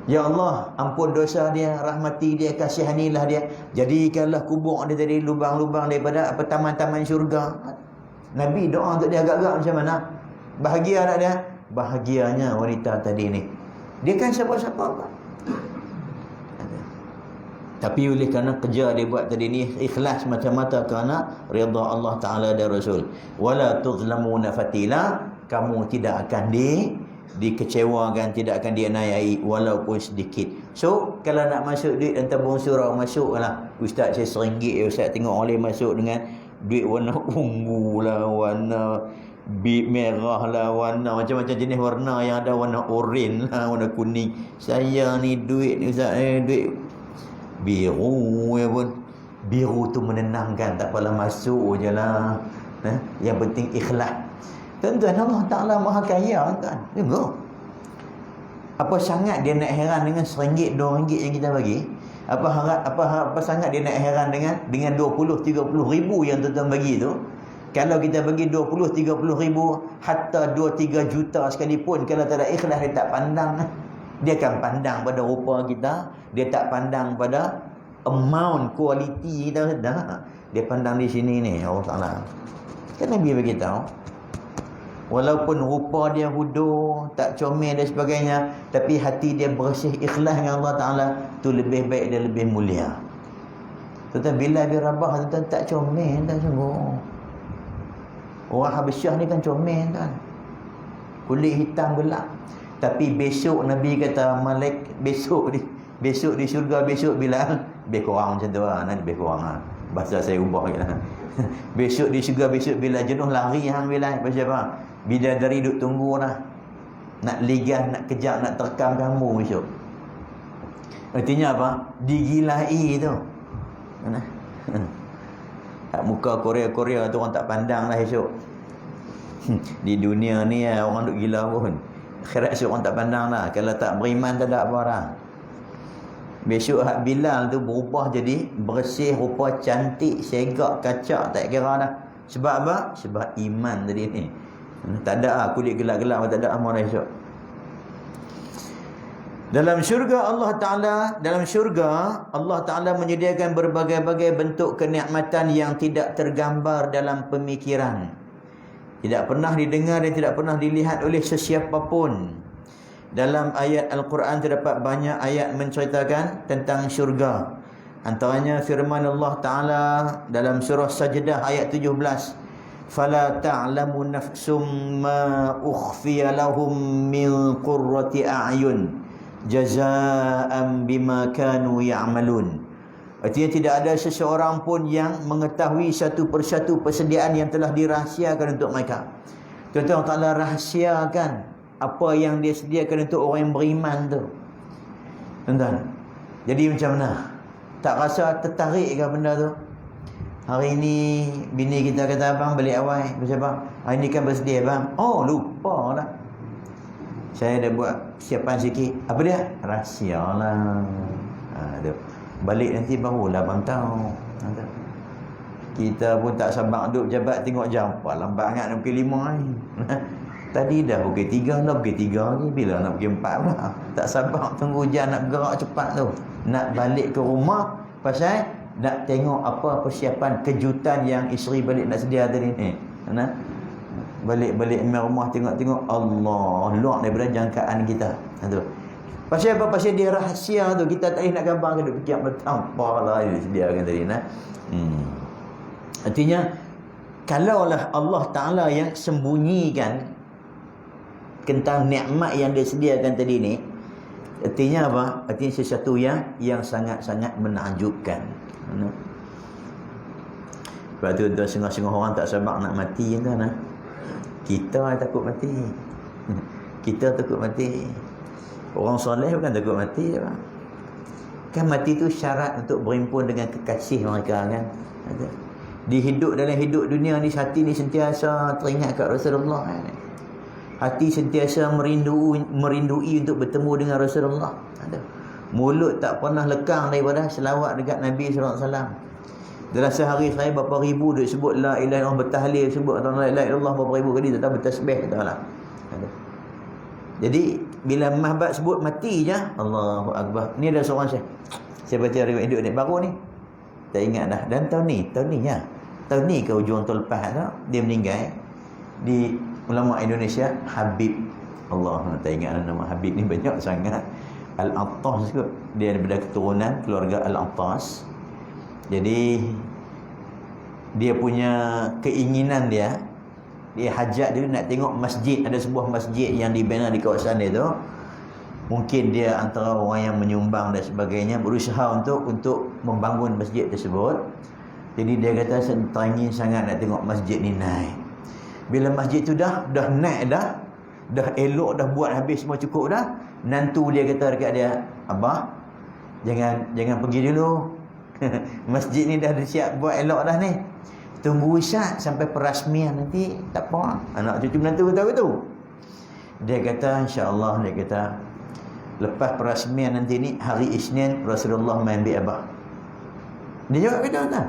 Ya Allah, ampun dosa dia, rahmati dia, kasihanilah dia. Jadikanlah kubur dia tadi lubang-lubang daripada taman-taman syurga. Nabi doa untuk dia agak-agak macam mana? Bahagia tak dia? Bahagianya wanita tadi ni. Dia kan siapa-siapa apa? Tapi oleh kerana kerja dia buat tadi ni ikhlas mata-mata kerana redha Allah Ta'ala dan Rasul. Wala tuzlamuna fatila, kamu tidak akan dikecewakan, tidak akan dianiayai walaupun sedikit. So kalau nak masuk duit dan tabung surau, masuklah. Ustaz, saya RM1, Ustaz tengok orang lain masuk dengan duit warna ungu lah, warna merah lah, warna macam-macam jenis warna yang ada, warna oren lah, warna kuning. Saya ni duit ni Ustaz, duit biru ya pun. Biru tu menenangkan, tak apalah, masuk je lah. Yang penting ikhlas. Tuan-tuan, Allah Ta'ala maha kaya tuan. Tengok. Apa sangat dia nak heran dengan RM1, RM2 yang kita bagi? Apa sangat dia nak heran dengan 20, 30 ribu yang tuan-tuan bagi tu? Kalau kita bagi 20, 30 ribu, hatta 2, 3 juta sekalipun, kalau tak ada ikhlas, dia tak pandang. Dia akan pandang pada rupa kita. Dia tak pandang pada amount, kualiti kita. Dia pandang di sini ni, Allah Ta'ala. Kan Nabi beritahu, walaupun rupa dia hudur, tak comel dan sebagainya, tapi hati dia bersih, ikhlas dengan Allah Ta'ala, tu lebih baik dan lebih mulia. Tuan-tuan, Bilal bin Rabah tuan-tuan tak comel, tak sungguh. Orang Habasyah ni kan comel kan, kulit hitam gelap. Tapi besok Nabi kata, besok di syurga, besok Bilal lebih kurang macam tu lah, nanti lebih kurang lah. Bahasa saya ubah je lah. Besok di syurga, besok Bilal jenuh lari hang Bilal. Pasal apa? Bidadari duduk tunggu lah, nak ligas, nak kejar, nak terkam kamu besok. Artinya apa? Digilai tu. Muka Korea-Korea tu orang tak pandang lah esok. Di dunia ni orang duk gila pun. Akhirat esok orang tak pandang lah. Kalau tak beriman tak ada apa lah. Besok hak Bilal tu berubah jadi bersih, rupa cantik, segak, kacak, tak kira dah. Sebab apa? Sebab iman tadi ni. Tak ada lah kulit gelap-gelap, tak ada amal esok. Dalam syurga Allah Ta'ala menyediakan berbagai-bagai bentuk kenikmatan yang tidak tergambar dalam pemikiran, tidak pernah didengar dan tidak pernah dilihat oleh sesiapa pun. Dalam ayat Al-Quran terdapat banyak ayat menceritakan tentang syurga. Antaranya firman Allah Ta'ala dalam surah Sajdah ayat 17, فَلَا تَعْلَمُ نَفْسٌ مَا أُخْفِيَ لَهُم مِّن قُرَّةِ أَعْيُنٍ جَزَاءً بِمَا كَانُوا يَعْمَلُونَ. Artinya tidak ada seseorang pun yang mengetahui satu persatu persediaan yang telah dirahsiakan untuk mereka. Tuan-tuan, Allah Ta'ala rahsiakan apa yang dia sediakan untuk orang yang beriman tu. Tuan-tuan, jadi macam mana? Tak rasa tertarik ke benda tu? Hari ni bini kita kata, abang balik awal. Siapa? Hari ni kan bersedia bang. Oh, lupa lah, saya dah buat siapan sikit. Apa dia? Rahsia lah. Balik nanti barulah abang tahu. Kita pun tak sabar duduk jabat tengok jam. Wah, lambat sangat nak pukul 5 ni. Tadi dah pukul 3 dah, pukul 3 ni. Bila nak pukul 4 pula. Tak sabar tunggu hujan nak gerak cepat tu. Nak balik ke rumah pasal nak tengok apa persiapan kejutan yang isteri balik nak sedia tadi ni. Balik-balik main rumah tengok-tengok, Allah, luar daripada jangkaan kita. Tu. Pasal apa? Pasal dia rahsia tu. Kita tak boleh nak gambar ke, duk fikir betapa lah dia sediakan tadi. Artinya, kalaulah Allah Ta'ala yang sembunyikan tentang nikmat yang dia sediakan tadi ni, artinya apa? Artinya sesuatu yang sangat-sangat menakjubkan. Sebab tu setengah-setengah orang tak sabar nak mati kan. Kita takut mati. Kita takut mati. Orang soleh bukan takut mati apa? Kan mati tu syarat untuk berhimpun dengan kekasih mereka kan. Dalam hidup dunia ni, hati ni sentiasa teringat kat Rasulullah. Hati sentiasa merindui untuk bertemu dengan Rasulullah. Mulut tak pernah lekang daripada selawat dekat Nabi SAW. Dalam sehari saya berapa ribu duk sebut la ilaha illallah, bertahlil, sebut la ilaha illallah berapa ribu kali, tak tahu bertasbih tak lah. Jadi bila mahbat sebut mati je, Allahu Akbar. Ni ada seorang saya baca riwayat hidup ni baru ni, tak ingat dah. Dan tahun ni ke hujung tahun lepas tu dia meninggal. Di ulama Indonesia, Habib, Allah tak ingat nama Habib ni, banyak sangat. Al-Attas kot. Dia daripada keturunan keluarga Al-Attas. Jadi dia punya keinginan dia hajat dia nak tengok masjid. Ada sebuah masjid yang dibina di kawasan dia tu. Mungkin dia antara orang yang menyumbang dan sebagainya, berusaha untuk membangun masjid tersebut. Jadi dia kata teringin sangat nak tengok masjid ni naik. Bila masjid tu dah naik dah elok, dah buat habis semua cukup dah, nantu dia kata dekat dia, abah, jangan pergi dulu. Masjid ni dah siap buat elok dah ni. Tunggu Ustaz sampai perasmian nanti, tak apa. Anak cucu menantu kata begitu. Dia kata insya-Allah, dia kata lepas perasmian nanti ni hari Isnin Rasulullah main ambil abah. Dia jawab begitu tak?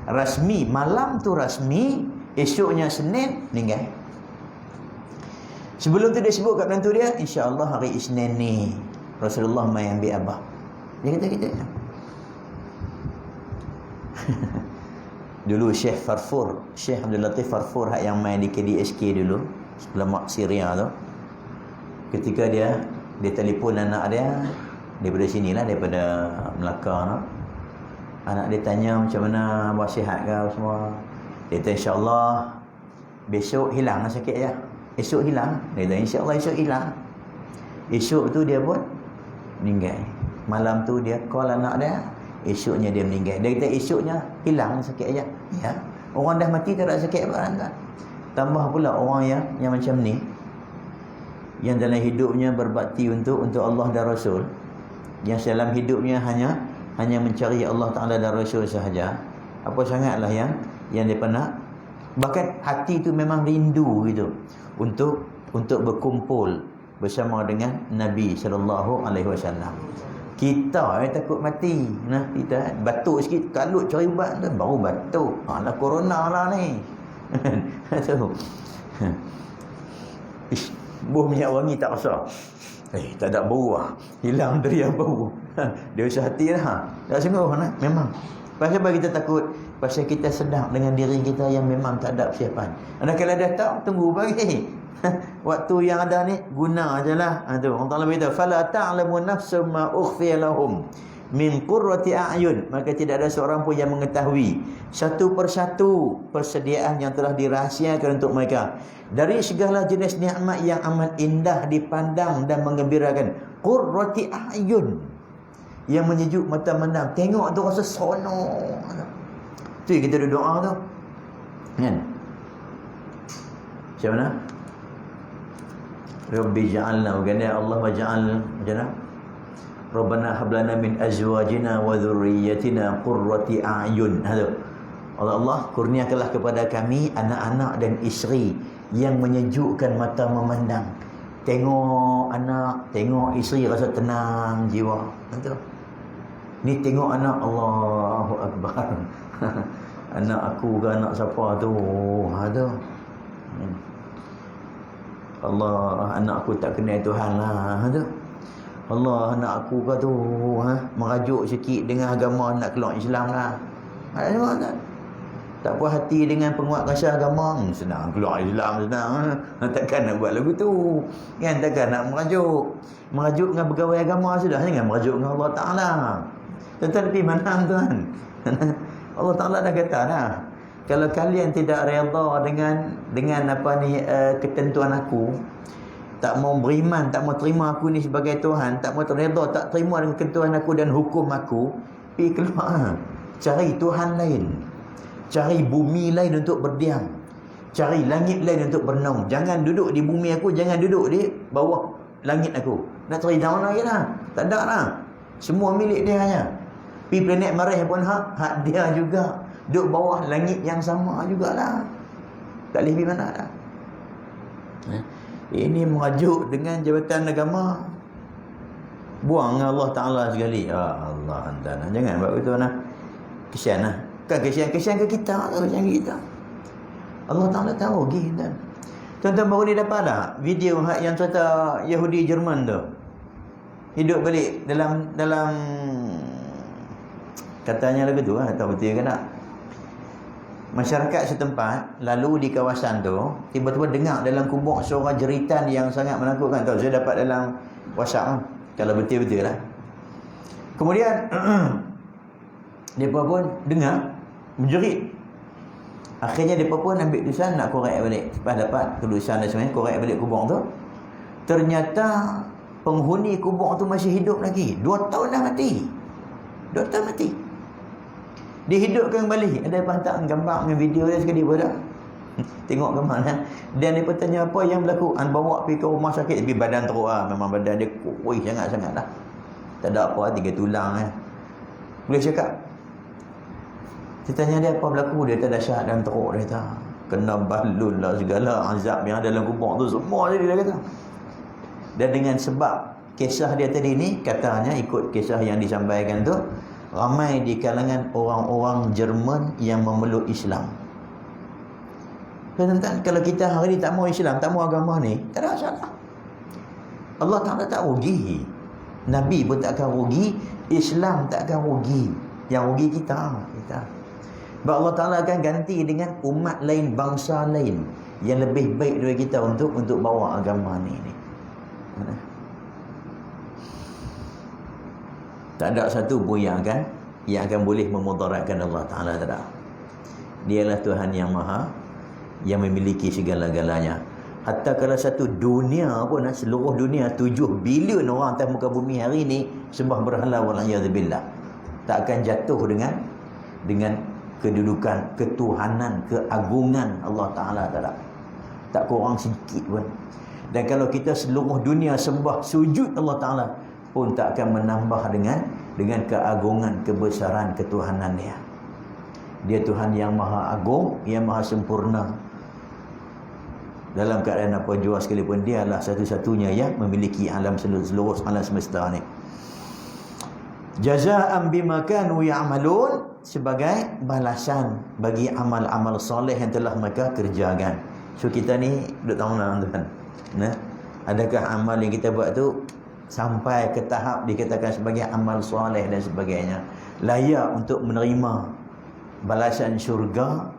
Rasmi, malam tu rasmi, esoknya Senin meninggal. Sebelum tu dia sebut kat menantu dia, insya-Allah hari Isnin ni Rasulullah main ambil abah. Dia kata gitu. Dulu Syekh Abdul Latif Farfur yang main di KDSK dulu, ulama Syria tu. Ketika dia telefon anak dia daripada sinilah, daripada Melaka tu. Anak dia tanya macam mana, abah sihat ke semua. Dia kata insya-Allah besok hilang sakit je. Esok hilang. Dia kata insya-Allah esok hilang. Esok tu dia pun meninggal. Malam tu dia call anak dia, esoknya dia meninggal. Dia kata esoknya hilang sakit aja. Ya. Orang dah mati tak ada sakit apa tak. Tambah pula orang yang macam ni, yang dalam hidupnya berbakti untuk Allah dan Rasul, yang dalam hidupnya hanya mencari Allah Taala dan Rasul sahaja. Apa sangatlah yang dia pernah, bahkan hati tu memang rindu gitu untuk berkumpul bersama dengan Nabi sallallahu alaihi wasallam. Kita takut mati. Nah, kita batuk sikit, kalut cari ubat tu baru batuk. Alah corona lah ni. Tu. Bau minyak wangi tak rasa. Tak ada bau lah. Hilang dari yang bau. Dia usah hati lah. Tak sungguh lah. Memang. Pasal apa kita takut? Pasal kita sedap dengan diri kita yang memang tak ada persiapan. Anda kalau datang, tunggu bagi. Waktu yang ada ni guna ajalah. Tu Allah Taala beritahu, fala ta'lamu nafsum ma ukhfiya lahum min qurrati a'yun. Maka tidak ada seorang pun yang mengetahui satu persatu persediaan yang telah dirahsiakan untuk mereka dari segala jenis nikmat yang amat indah dipandang dan menggembirakan. Qurrati a'yun, yang menyejuk mata memandang. Tengok tu rasa seronok. Tu kita doa tu. Kan? Macam mana? Rabbi ja'alna, berkata Allah waja'al macam mana? Rabbana hablana min azwajina wa dhurriyyatina qurrati a'yun. Allah kurniakanlah kepada kami anak-anak dan isteri yang menyejukkan mata memandang. Tengok anak, tengok isteri rasa tenang jiwa. Ni tengok anak, Allahu Akbar. Anak aku ke anak siapa tu? Ada. Allah, anak aku tak kenal Tuhan lah. Allah, anak aku ke tu merajuk sikit dengan agama, nak keluar Islam lah. Ada semua tak? Tak puas hati dengan penguat rasa agama, senang keluar Islam, senang. Takkan nak buat lagu tu. Kan, takkan nak merajuk. Merajuk dengan pegawai agama sudah, jangan merajuk dengan Allah Ta'ala. Tetapi mana tuan? Allah Ta'ala dah kata dah, kalau kalian tidak redha dengan apa ni ketentuan aku, tak mau beriman, tak mau terima aku ni sebagai Tuhan, tak mau redha, tak terima dengan ketentuan aku dan hukum aku, pergi keluar, cari Tuhan lain, cari bumi lain untuk berdiam, cari langit lain untuk bernaung. Jangan duduk di bumi aku, jangan duduk di bawah langit aku. Nak cari down lagi lah, tak ada lah. Semua milik dia hanya. Pergi planet Marikh pun hak dia juga. Duduk bawah langit yang sama jugalah. Tak boleh pergi mana dah. Ini merajuk dengan jabatan agama. Buang Allah Ta'ala sekali. Allah Ta'ala. Jangan buat begitu lah. Kesian lah. Kan kesian ke kita? Kesian ke kita. Allah Ta'ala tahu kita. Tuan-tuan baru ni dapat tak video yang cerita Yahudi Jerman tu? Hidup balik dalam katanya lagu tu lah. Tak betul ke tak? Masyarakat setempat lalu di kawasan tu tiba-tiba dengar dalam kubur suara jeritan yang sangat menakutkan. Tahu saya dapat dalam WhatsApp kalau betul-betul lah. Kemudian mereka pun dengar menjerit. Akhirnya mereka pun ambil tulisan nak korek balik. Lepas dapat tulisan dan semuanya, korek balik kubur tu. Ternyata penghuni kubur tu masih hidup lagi. 2 tahun dah mati. 2 tahun mati. Dihidupkan kembali. Ada hantar gambar dengan video dia sekali pun dah. Tengok ke mana. Dan dia tanya apa yang berlaku. Bawa pergi ke rumah sakit. Tapi badan teruk lah. Memang badan dia kuih sangat-sangat lah. Tak ada apa, 3 tulang kan. Boleh cakap. Saya tanya dia apa berlaku. Dia tak dahsyat dan teruk. Dia kata kena balun lah segala azab yang ada dalam kubur tu. Semua dia kata. Dan dengan sebab kisah dia tadi ni, katanya ikut kisah yang disampaikan tu, ramai di kalangan orang-orang Jerman yang memeluk Islam. Tuan-tuan, kalau kita hari ni tak mau Islam, tak mau agama ni, tak ada masalah. Allah Ta'ala tak rugi. Nabi pun tak akan rugi, Islam tak akan rugi. Yang rugi kita. Sebab Allah Ta'ala akan ganti dengan umat lain, bangsa lain yang lebih baik dari kita untuk bawa agama ni. Tak ada satu pun yang akan boleh memudaratkan Allah Ta'ala. Tak ada. Dialah Tuhan yang Maha, yang memiliki segala-galanya. Hatta kalau satu dunia pun, seluruh dunia 7 bilion orang atas muka bumi hari ini sembah berhala, wal'iyadzubillah, tak akan jatuh dengan kedudukan, ketuhanan, keagungan Allah Ta'ala. Tak kurang sedikit pun. Dan kalau kita seluruh dunia sembah, sujud Allah Ta'ala pun tak akan menambah dengan keagungan, kebesaran, ketuhanan dia. Dia Tuhan yang Maha Agung, yang Maha Sempurna. Dalam keadaan apa jua sekalipun, dia adalah satu-satunya yang memiliki alam seluruh alam semesta ni. Jazaa'an bima kanu ya'malun, sebagai balasan bagi amal-amal soleh yang telah mereka kerjakan. So kita ni duk tahu lah tuan. Adakah amal yang kita buat tu sampai ke tahap dikatakan sebagai amal soleh dan sebagainya, layak untuk menerima balasan syurga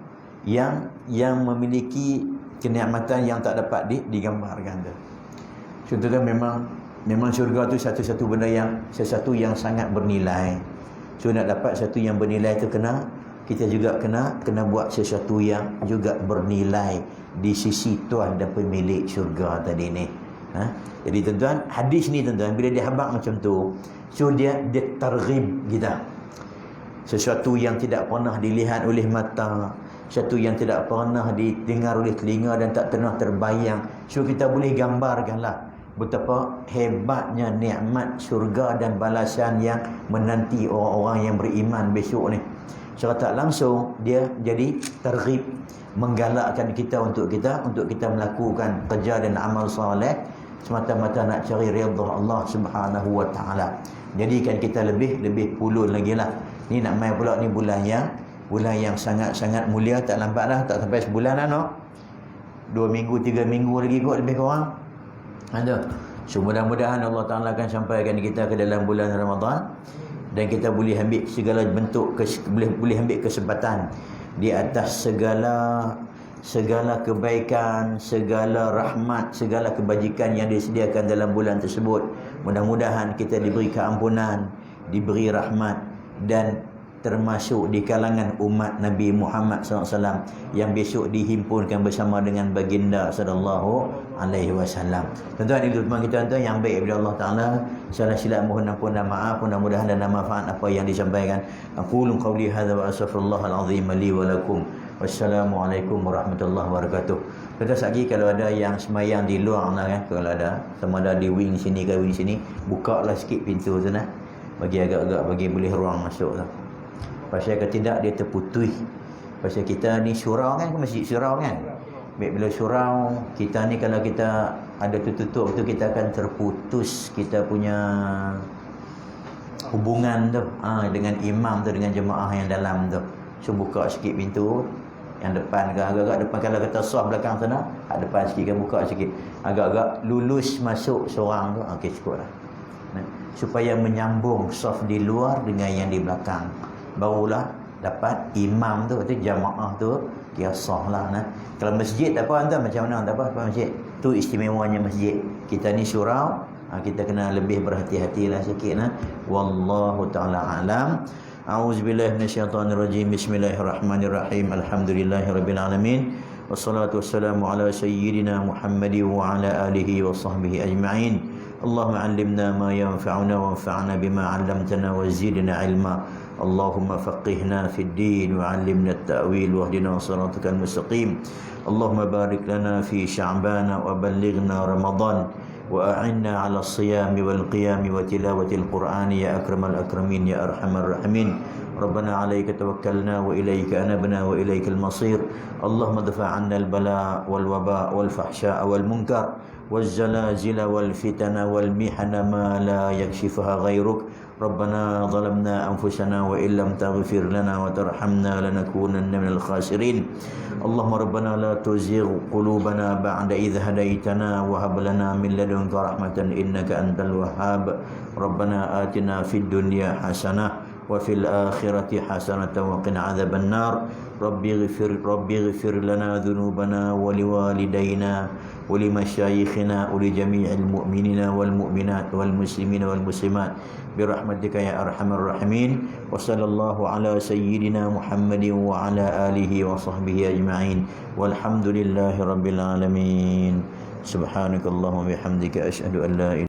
yang memiliki kenikmatan yang tak dapat digambarkan tu. Contohnya memang syurga tu sesuatu yang sangat bernilai. So nak dapat satu yang bernilai tu kita juga kena buat sesuatu yang juga bernilai di sisi Tuhan dan pemilik syurga tadi ni. Jadi tuan-tuan, hadis ni tuan-tuan, bila dia habaq macam tu, so dia targhib kita. Sesuatu yang tidak pernah dilihat oleh mata, sesuatu yang tidak pernah didengar oleh telinga dan tak pernah terbayang. So kita boleh gambarkanlah betapa hebatnya nikmat syurga dan balasan yang menanti orang-orang yang beriman besok ni. Secara tak langsung dia jadi targhib, menggalakkan kita untuk kita melakukan kerja dan amal soleh semata-mata nak cari redha Allah Subhanahu wa taala. Jadikan kita lebih pulun lagi lah. Ni nak mai pula ni bulan yang sangat-sangat mulia. Tak lambat dah, tak sampai sebulan dah, no? 2 minggu 3 minggu lagi kot lebih kurang. Ada. So mudah-mudahan Allah Ta'ala akan sampaikan kita ke dalam bulan Ramadan, dan kita boleh ambil segala bentuk, boleh ambil kesempatan di atas segala kebaikan, segala rahmat, segala kebajikan yang disediakan dalam bulan tersebut. Mudah-mudahan kita diberi keampunan, diberi rahmat, dan termasuk di kalangan umat Nabi Muhammad SAW yang besok dihimpunkan bersama dengan baginda sallallahu alaihi wasallam. Tuan-tuan, itu teman kita tuan yang baik daripada Allah Taala. Salah silap mohon ampun dan maaf. Mudah-mudahan dan manfaat apa yang disampaikan. Aqulu qawli hadza wa astaghfirullahal azim li wa lakum. Wassalamualaikum warahmatullahi wabarakatuh. Tuan-tuan, lagi kalau ada yang semayang di luar lah kan, kalau ada sama ada di wing sini ke wing sini, buka lah sikit pintu tu nah. Bagi agak-agak bagi boleh ruang masuk tu. Pasal kalau tidak dia terputus. Pasal kita ni surau kan, masjid surau kan. Baik, bila surau kita ni kalau kita ada tertutup tu, kita akan terputus kita punya hubungan tu dengan imam tu, dengan jemaah yang dalam tu. So buka sikit pintu yang depan ke, agak-agak depan. Kalau kata sah belakang sana, depan sikit kan, buka sikit, agak-agak lulus masuk seorang tu, okey cukup lah. Supaya menyambung saf di luar dengan yang di belakang, barulah dapat imam tu, jamaah tu dia sah lah. Kalau masjid tak apa tuan, macam mana tak apa masjid tu, istimewanya masjid. Kita ni surau, kita kena lebih berhati-hatilah sikit. Wallahu ta'ala alam. A'udzubillahi minasyaitonirrajim. Bismillahirrahmanirrahim. Alhamdulillahirabbil alamin. Wassalatu wassalamu ala sayyidina Muhammadin wa ala alihi wa sahbihi ajma'in. Allahumma 'allimna ma yanfa'una wanfa'na bima 'allamtana wa zidna ilma. اللهم فقهنا في الدين وعلمنا التأويل واهدنا صراطك المستقيم. اللهم بارك لنا في شعبان وبلغنا رمضان وأعنا على الصيام والقيام وتلاوة القرآن يا أكرم الأكرمين يا أرحم الراحمين. ربنا عليك توكلنا وإليك أنبنا وإليك المصير. اللهم ادفع عنا البلاء والوباء والفحشاء والمنكر والزلازل والفتن والمحن ما لا يكشفها غيرك. ربنا ظلمنا أنفسنا وإن لم تغفر لنا وترحمنا لنكونن من الخاسرين. اللهم ربنا لا تزغ قلوبنا بعد إذ هديتنا وهب لنا من لدنك رحمة إنك أنت الوهاب. ربنا آتنا في الدنيا حسنة وفي الآخرة حسنة وقنا عذاب النار. ربي اغفر لنا ذنوبنا ولوالدينا ولمشايخنا ولجميع المؤمنين والمؤمنات والمسلمين والمسلمات برحمتك يا أرحم الراحمين. وصلى الله على سيدنا محمد وعلى آله وصحبه أجمعين والحمد لله رب العالمين. سبحانك اللهم وبحمدك أشهد أن لا إله